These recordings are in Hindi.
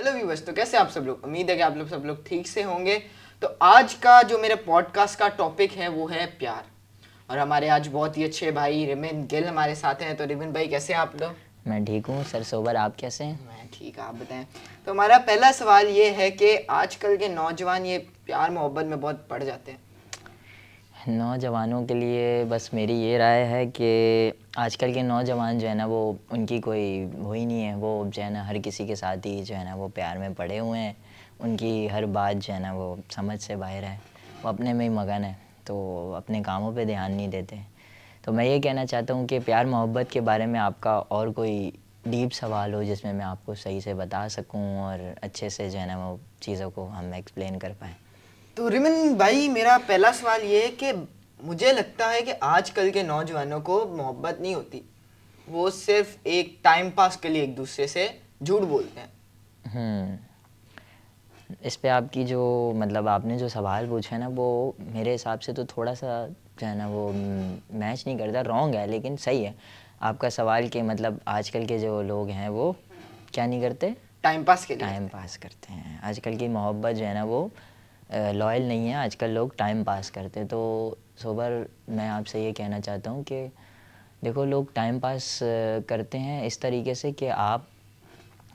हेलो व्यूअर्स, तो कैसे आप सब लोग। उम्मीद है कि आप लोग सब लोग ठीक से होंगे। तो आज का जो मेरे पॉडकास्ट का टॉपिक है वो है प्यार। और हमारे आज बहुत ही अच्छे भाई रिमिन गिल हमारे साथ हैं। तो रिमिन भाई, कैसे हैं आप लोग? मैं ठीक हूँ सर सोबर, आप कैसे हैं? मैं ठीक, आप बताएं। तो हमारा पहला सवाल ये है कि आजकल के नौजवान ये प्यार मोहब्बत में बहुत पड़ जाते हैं। नौजवानों के लिए बस मेरी ये राय है कि आजकल के नौजवान जो है ना, वो उनकी कोई वो ही नहीं है। वो जो है ना हर किसी के साथ ही जो है ना वो प्यार में पड़े हुए हैं। उनकी हर बात जो है ना वो समझ से बाहर है। वो अपने में ही मगन है, तो अपने कामों पे ध्यान नहीं देते। तो मैं ये कहना चाहता हूँ कि प्यार मोहब्बत के बारे में आपका और कोई डीप सवाल हो जिसमें मैं आपको सही से बता सकूँ और अच्छे से जो है ना वो चीज़ों को हम एक्सप्लेन कर पाएँ। तो रिमिन भाई, मेरा पहला सवाल ये है कि मुझे लगता है कि आजकल के नौजवानों को मोहब्बत नहीं होती। वो सिर्फ एक टाइम पास के लिए एक दूसरे से झूठ बोलते हैं। इस पे आपकी जो मतलब आपने जो सवाल पूछा है ना, वो मेरे हिसाब से तो थोड़ा सा जो है ना वो मैच नहीं करता, रॉन्ग है, लेकिन सही है आपका सवाल। के मतलब आजकल के जो लोग हैं वो क्या नहीं करते, टाइम पास के लिए टाइम करते हैं। पास करते हैं। आजकल की मोहब्बत जो है ना वो लॉयल नहीं है। आजकल लोग टाइम पास करते हैं। तो सोबर, मैं आपसे ये कहना चाहता हूँ कि देखो, लोग टाइम पास करते हैं इस तरीके से कि आप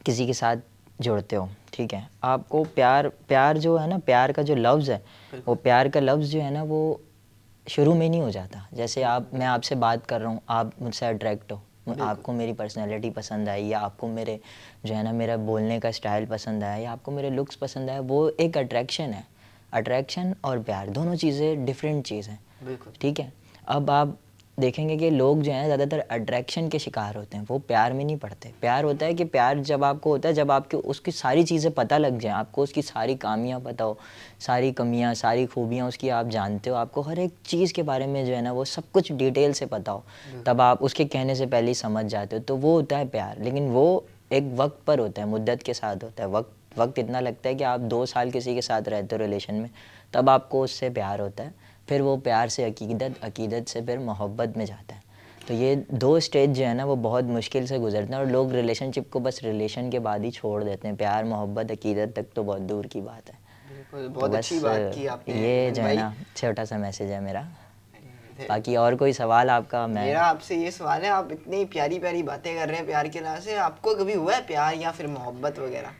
किसी के साथ जुड़ते हो, ठीक है। आपको प्यार प्यार जो है ना, प्यार का जो लफ्ज़ है, वो बिल्कुल प्यार का लफ्ज़ जो है ना वो शुरू में नहीं हो जाता। जैसे बिल्कुल। मैं आपसे बात कर रहा हूँ, आप मुझसे अट्रैक्ट हो, बिल्कुल आपको मेरी पर्सनैलिटी पसंद आई, या आपको मेरे जो है ना मेरा बोलने का स्टाइल पसंद आया, या आपको मेरे लुक्स पसंद आया, वो एक अट्रैक्शन है। अट्रैक्शन और प्यार दोनों चीज़ें डिफरेंट चीज़ हैं, बिल्कुल। ठीक है। अब आप देखेंगे कि लोग जो हैं ज़्यादातर अट्रैक्शन के शिकार होते हैं, वो प्यार में नहीं पड़ते। प्यार होता है कि प्यार जब आपको होता है जब आपको उसकी सारी चीज़ें पता लग जाएँ, आपको उसकी सारी खामियाँ पता हो, सारी कमियाँ, सारी खूबियाँ उसकी आप जानते हो, आपको हर एक चीज़ के बारे में जो है ना वो सब कुछ डिटेल से पता हो, बिल्कुल तब आप उसके कहने से पहले ही समझ जाते हो, तो वो होता है प्यार। लेकिन वो एक वक्त पर होता है, मुद्दत के साथ होता है। वक्त इतना लगता है कि आप 2 साल किसी के साथ रहते हो रिलेशन में, तब आपको उससे प्यार होता है। फिर वो प्यार से अकीदत, अकीदत से फिर मोहब्बत में जाता है। तो ये 2 स्टेज जो है ना वो बहुत मुश्किल से गुजरते हैं, और लोग रिलेशनशिप को बस रिलेशन के बाद ही छोड़ देते हैं। प्यार मोहब्बत अकीदत तक तो बहुत दूर की बात है। बिल्कुल। तो बहुत अच्छी बस बात की आपने ये रिमन जो है भाई। ना छोटा सा मैसेज है मेरा। वेरी बाकी और कोई सवाल आपका? गुड। मैं मेरा आपसे ये सवाल है, आप इतनी प्यारी प्यारी बातें कर रहे हैं प्यार के नाम से, आपको कभी हुआ है प्यार या फिर मोहब्बत वगैरह?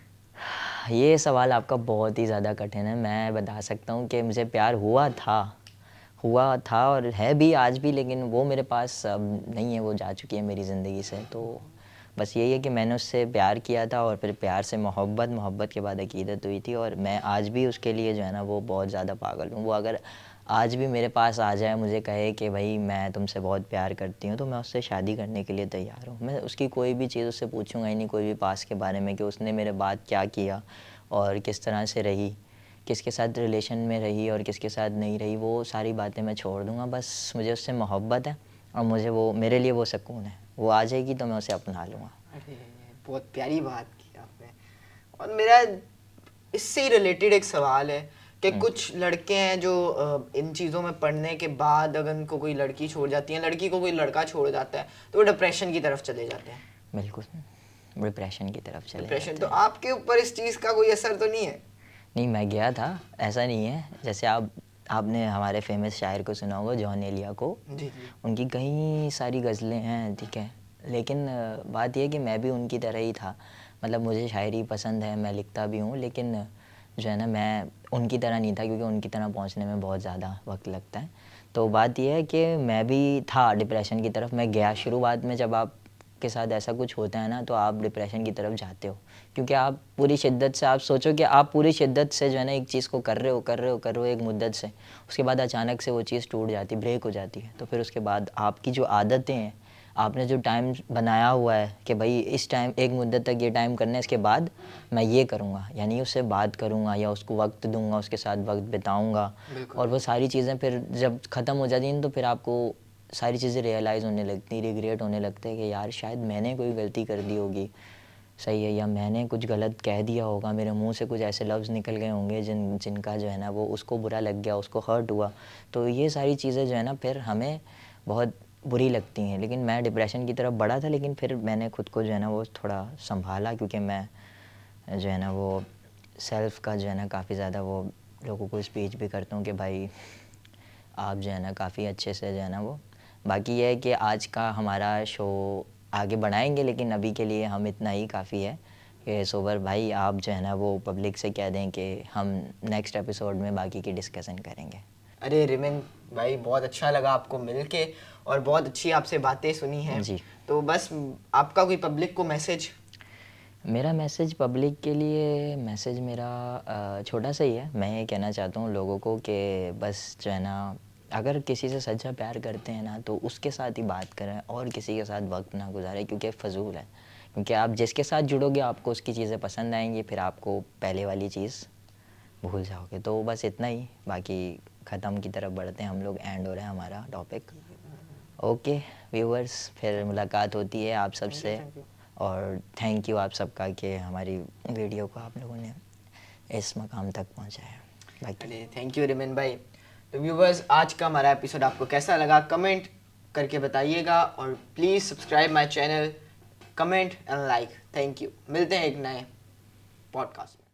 ये सवाल आपका बहुत ही ज़्यादा कठिन है। मैं बता सकता हूँ कि मुझे प्यार हुआ था और है भी आज भी, लेकिन वो मेरे पास अब नहीं है, वो जा चुकी है मेरी ज़िंदगी से। तो बस यही है कि मैंने उससे प्यार किया था, और फिर प्यार से मोहब्बत, मोहब्बत के बाद अकीदत हुई थी, और मैं आज भी उसके लिए जो है ना वो बहुत ज़्यादा पागल हूँ। वो अगर आज भी मेरे पास आ जाए, मुझे कहे कि भाई मैं तुमसे बहुत प्यार करती हूँ, तो मैं उससे शादी करने के लिए तैयार हूँ। मैं उसकी कोई भी चीज़ उससे पूछूंगा ही नहीं, कोई भी पास के बारे में कि उसने मेरे बाद क्या किया और किस तरह से रही, किसके साथ रिलेशन में रही और किसके साथ नहीं रही। वो सारी बातें मैं छोड़ दूँगा। बस मुझे उससे मोहब्बत है, और मुझे वो, मेरे लिए वो सुकून है। वो आ जाएगी तो मैं उसे अपना लूँगा। अरे, बहुत प्यारी बात की आपने। और मेरा इससे ही रिलेटेड एक सवाल है कि कुछ लड़के हैं जो इन चीज़ों में पढ़ने के बाद अगर उनको कोई लड़की छोड़ जाती है, लड़की को कोई लड़का छोड़ जाता है, तो वो डिप्रेशन की तरफ चले जाते हैं। बिल्कुल डिप्रेशन की तरफ चले डिप्रेशन, जाते तो हैं। आपके ऊपर इस चीज़ का कोई असर तो नहीं है? नहीं, मैं गया था, ऐसा नहीं है। जैसे आपने हमारे फेमस शायर को सुना होगा, जॉन एलिया को। जी जी। उनकी कई सारी गज़लें हैं, ठीक है। लेकिन बात यह है कि मैं भी उनकी तरह ही था। मतलब मुझे शायरी पसंद है, मैं लिखता भी हूँ, लेकिन जो है ना मैं उनकी तरह नहीं था, क्योंकि उनकी तरह पहुँचने में बहुत ज़्यादा वक्त लगता है। तो बात यह है कि मैं भी था डिप्रेशन की तरफ, मैं गया शुरुआत में। जब आप के साथ ऐसा कुछ होता है ना, तो आप डिप्रेशन की तरफ जाते हो, क्योंकि आप पूरी शिद्दत से, आप सोचो कि आप पूरी शिद्दत से जो है ना एक चीज़ को कर रहे हो एक मुद्दत से, उसके बाद अचानक से वो चीज़ टूट जाती, ब्रेक हो जाती है। तो फिर उसके बाद आपकी जो आदतें हैं, आपने जो टाइम बनाया हुआ है कि भाई इस टाइम, एक मुद्दत तक ये टाइम करना है, इसके बाद मैं ये करूँगा, यानी उससे बात करूँगा या उसको वक्त दूंगा, उसके साथ वक्त बिताऊँगा। बिल्कुल और वो बिल्कुल। सारी चीज़ें फिर जब ख़त्म हो जाती हैं, तो फिर आपको सारी चीज़ें रियलाइज़ होने लगती, रिग्रेट होने लगता है कि यार शायद मैंने कोई गलती कर दी होगी, सही है, या मैंने कुछ गलत कह दिया होगा, मेरे मुंह से कुछ ऐसे लफ्ज़ निकल गए होंगे जिनका जो है ना वो उसको बुरा लग गया, उसको हर्ट हुआ। तो ये सारी चीज़ें जो है ना फिर हमें बहुत बुरी लगती हैं। लेकिन मैं डिप्रेशन की तरफ बढ़ा था, लेकिन फिर मैंने खुद को जो है ना वो थोड़ा संभाला, क्योंकि मैं जो है ना वो सेल्फ़ का जो है ना काफ़ी ज़्यादा वो लोगों को स्पीच भी करता हूँ कि भाई आप जो है ना काफ़ी अच्छे से जो है ना वो, बाकी ये है कि आज का हमारा शो आगे बढ़ाएंगे, लेकिन अभी के लिए हम इतना ही काफ़ी है कि सोबर भाई आप जो है ना वो पब्लिक से कह दें कि हम नेक्स्ट एपिसोड में बाकी की डिस्कशन करेंगे। अरे रिमिन भाई, बहुत अच्छा लगा आपको मिलके और बहुत अच्छी आपसे बातें सुनी हैं। जी। तो बस आपका कोई पब्लिक को मैसेज? मेरा मैसेज पब्लिक के लिए, मैसेज मेरा छोटा सा ही है। मैं ये कहना चाहता हूँ लोगों को कि बस जो है ना, अगर किसी से सच्चा प्यार करते हैं ना तो उसके साथ ही बात करें और किसी के साथ वक्त ना गुजारें, क्योंकि फ़जूल है। क्योंकि आप जिसके साथ जुड़ोगे आपको उसकी चीज़ें पसंद आएंगी, फिर आपको पहले वाली चीज़ भूल जाओगे। तो बस इतना ही, बाकी ख़त्म की तरफ बढ़ते हैं हम लोग, एंड हो रहा है हमारा टॉपिक। ओके व्यूअर्स, फिर मुलाकात होती है आप सबसे, थैंक यू। और थैंक यू आप सबका कि हमारी वीडियो को आप लोगों ने इस मकाम तक पहुंचाया। बाकी अरे थैंक यू रिमिन भाई। तो व्यूवर्स, आज का हमारा एपिसोड आपको कैसा लगा कमेंट करके बताइएगा, और please subscribe my channel, comment and like. Thank you. मिलते हैं एक नए पॉडकास्ट में।